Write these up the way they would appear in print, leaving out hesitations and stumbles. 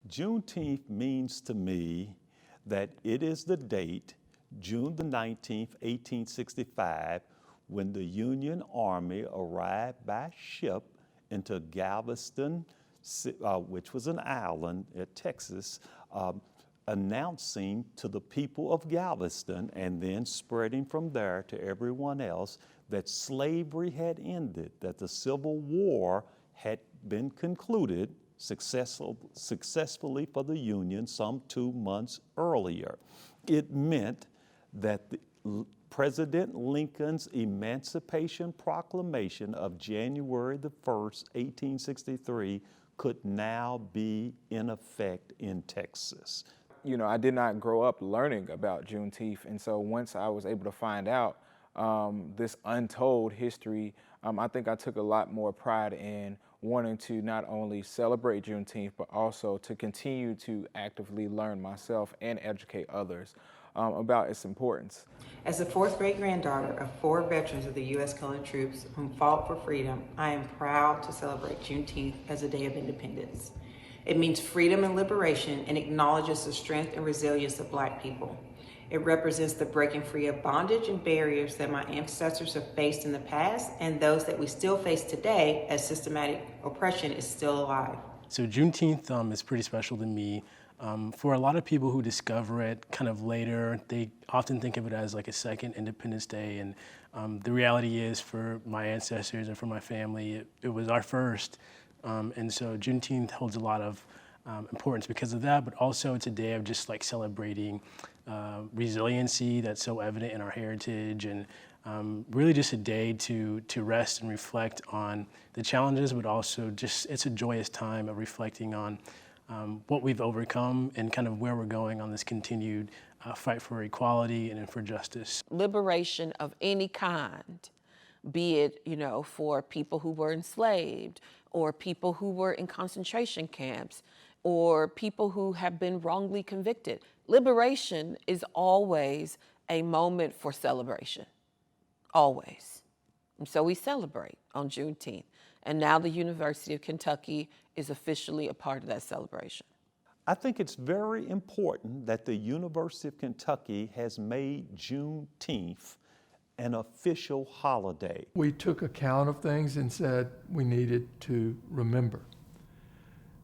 Juneteenth means to me that it is the date, June the 19th, 1865, when the Union Army arrived by ship into Galveston, which was an island in Texas, announcing to the people of Galveston and then spreading from there to everyone else that slavery had ended, that the Civil War had been concluded successfully for the Union some 2 months earlier. It meant that President Lincoln's Emancipation Proclamation of January the 1st, 1863 could now be in effect in Texas. You know, I did not grow up learning about Juneteenth, and so once I was able to find out this untold history, I think I took a lot more pride in wanting to not only celebrate Juneteenth, but also to continue to actively learn myself and educate others about its importance. As the fourth great-granddaughter of 4 veterans of the U.S. colored troops who fought for freedom, I am proud to celebrate Juneteenth as a day of independence. It means freedom and liberation and acknowledges the strength and resilience of Black people. It represents the breaking free of bondage and barriers that my ancestors have faced in the past and those that we still face today as systematic oppression is still alive. So Juneteenth is pretty special to me. For a lot of people who discover it kind of later, they often think of it as like a second Independence Day. And the reality is for my ancestors and for my family, it was our first. And so Juneteenth holds a lot of importance because of that, but also it's a day of just like celebrating resiliency that's so evident in our heritage, and really just a day to rest and reflect on the challenges, but also just it's a joyous time of reflecting on what we've overcome and kind of where we're going on this continued fight for equality and for justice. Liberation of any kind, be it, for people who were enslaved or people who were in concentration camps or people who have been wrongly convicted. Liberation is always a moment for celebration, always. And so we celebrate on Juneteenth. And now the University of Kentucky is officially a part of that celebration. I think it's very important that the University of Kentucky has made Juneteenth an official holiday. We took account of things and said we needed to remember.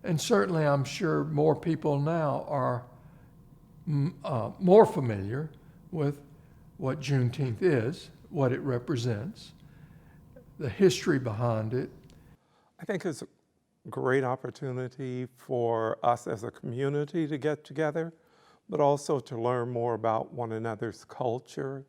And certainly I'm sure more people now are more familiar with what Juneteenth is, what it represents, the history behind it. I think it's a great opportunity for us as a community to get together, but also to learn more about one another's culture,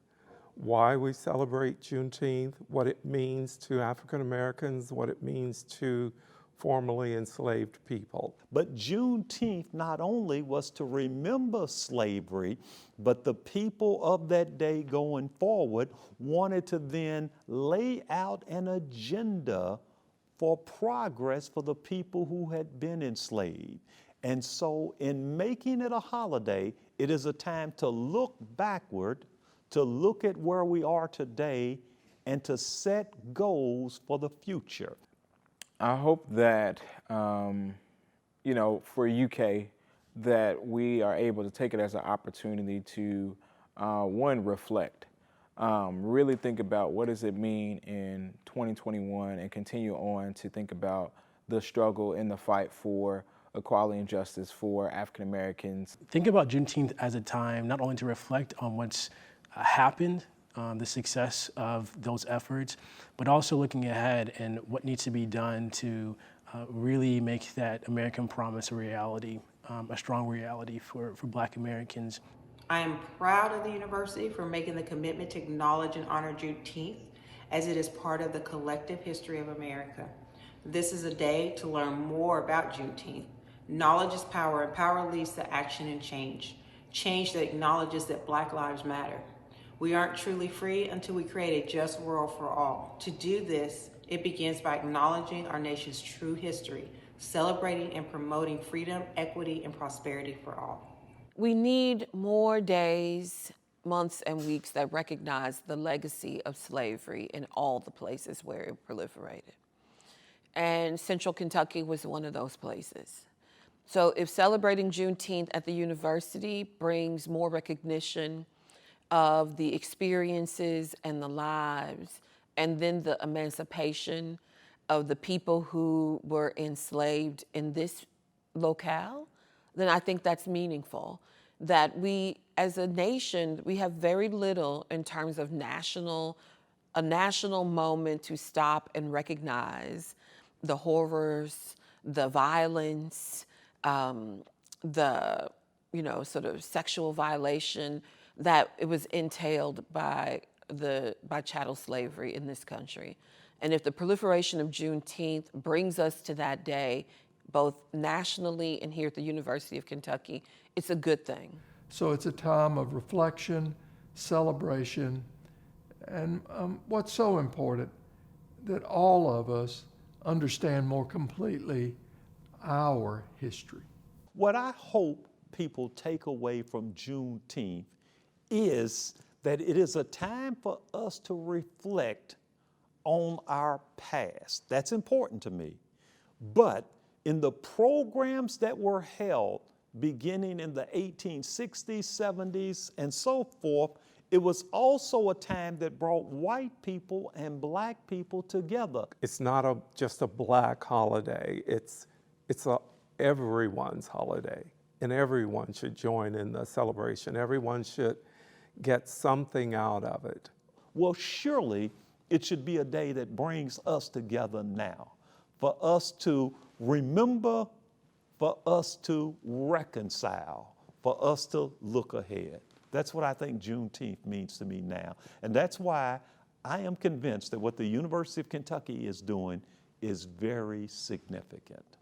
why we celebrate Juneteenth, what it means to African Americans, what it means to formerly enslaved people. But Juneteenth not only was to remember slavery, but the people of that day going forward wanted to then lay out an agenda for progress for the people who had been enslaved. And so in making it a holiday, it is a time to look backward, to look at where we are today, and to set goals for the future. I hope that, for UK, that we are able to take it as an opportunity to, one, reflect, really think about what does it mean in 2021 and continue on to think about the struggle and the fight for equality and justice for African Americans. Think about Juneteenth as a time not only to reflect on what's happened, the success of those efforts, but also looking ahead and what needs to be done to really make that American promise a reality, a strong reality for Black Americans. I am proud of the university for making the commitment to acknowledge and honor Juneteenth as it is part of the collective history of America. This is a day to learn more about Juneteenth. Knowledge is power, and power leads to action and change. Change that acknowledges that Black lives matter. We aren't truly free until we create a just world for all. To do this, it begins by acknowledging our nation's true history, celebrating and promoting freedom, equity, and prosperity for all. We need more days, months, and weeks that recognize the legacy of slavery in all the places where it proliferated. And Central Kentucky was one of those places. So if celebrating Juneteenth at the university brings more recognition of the experiences and the lives, and then the emancipation of the people who were enslaved in this locale, then I think that's meaningful. That we, as a nation, we have very little in terms of a national moment to stop and recognize the horrors, the violence, the sort of sexual violation that it was entailed by chattel slavery in this country. And if the proliferation of Juneteenth brings us to that day, both nationally and here at the University of Kentucky, it's a good thing. So it's a time of reflection, celebration, and what's so important, that all of us understand more completely our history. What I hope people take away from Juneteenth is that it is a time for us to reflect on our past. That's important to me. But in the programs that were held beginning in the 1860s, 70s, and so forth, it was also a time that brought white people and black people together. It's not just a black holiday. It's everyone's holiday, and everyone should join in the celebration. Everyone should get something out of it. Well, surely it should be a day that brings us together now, for us to remember, for us to reconcile, for us to look ahead. That's what I think Juneteenth means to me now. And that's why I am convinced that what the University of Kentucky is doing is very significant.